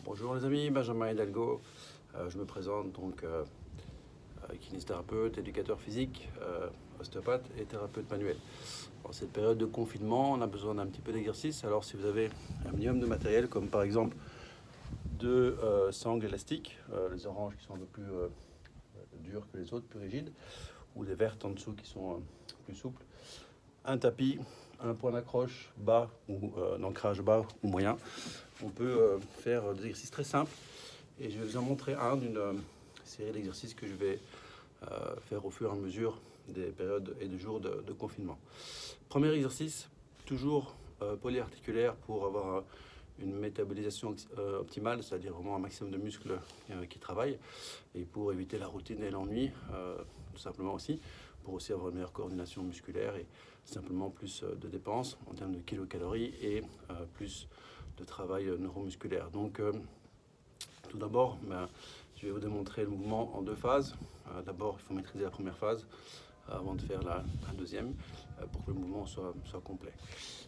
Bonjour les amis, Benjamin Hidalgo. Je me présente donc kinésithérapeute, éducateur physique, ostéopathe et thérapeute manuel. En cette période de confinement, on a besoin d'un petit peu d'exercice. Alors si vous avez un minimum de matériel, comme par exemple deux sangles élastiques, les oranges qui sont un peu plus dures que les autres, plus rigides, ou les vertes en dessous qui sont plus souples, un tapis, un point d'accroche bas ou d'ancrage bas ou moyen. On peut faire des exercices très simples et je vais vous en montrer un d'une série d'exercices que je vais faire au fur et à mesure des périodes et des jours de confinement. Premier exercice, toujours polyarticulaire pour avoir une métabolisation optimale, c'est-à-dire vraiment un maximum de muscles qui travaillent, et pour éviter la routine et l'ennui, tout simplement aussi, pour aussi avoir une meilleure coordination musculaire et simplement plus de dépenses en termes de kilocalories et plus de travail neuromusculaire. Donc tout d'abord, je vais vous démontrer le mouvement en deux phases. D'abord, il faut maîtriser la première phase avant de faire la deuxième pour que le mouvement soit complet.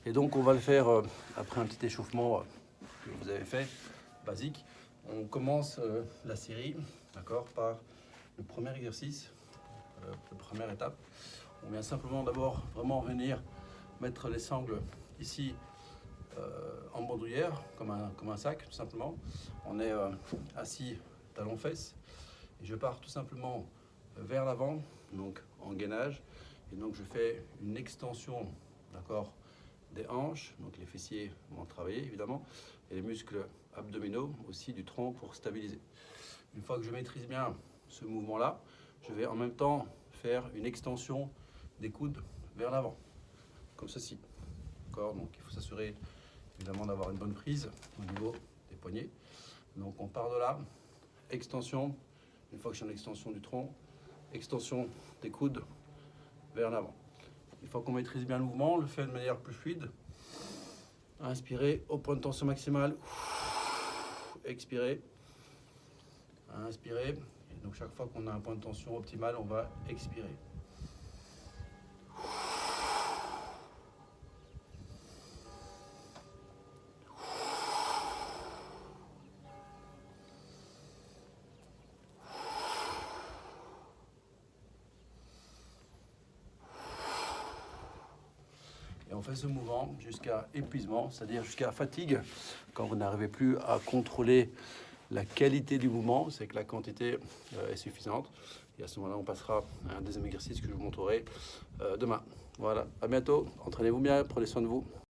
Et donc on va le faire après un petit échauffement que vous avez fait, basique. On commence la série, d'accord, par le premier exercice, la première étape. On vient simplement d'abord vraiment venir mettre les sangles ici en bandoulière, comme un sac tout simplement. On est assis talons-fesses et je pars tout simplement vers l'avant, donc en gainage. Et donc je fais une extension, d'accord, des hanches, donc les fessiers vont travailler évidemment, et les muscles abdominaux aussi du tronc pour stabiliser. Une fois que je maîtrise bien ce mouvement-là, je vais en même temps faire une extension des coudes vers l'avant, comme ceci. D'accord, donc il faut s'assurer évidemment d'avoir une bonne prise au niveau des poignets. Donc on part de là, extension, une fois que j'ai une extension du tronc, extension des coudes vers l'avant. Une fois qu'on maîtrise bien le mouvement, on le fait de manière plus fluide. Inspirez au point de tension maximale. Expirez. Inspirez. Et donc chaque fois qu'on a un point de tension optimal, on va expirer. Et on fait ce mouvement jusqu'à épuisement, c'est-à-dire jusqu'à fatigue. Quand vous n'arrivez plus à contrôler la qualité du mouvement, c'est que la quantité est suffisante. Et à ce moment-là, on passera à un deuxième exercice que je vous montrerai demain. Voilà, à bientôt. Entraînez-vous bien, prenez soin de vous.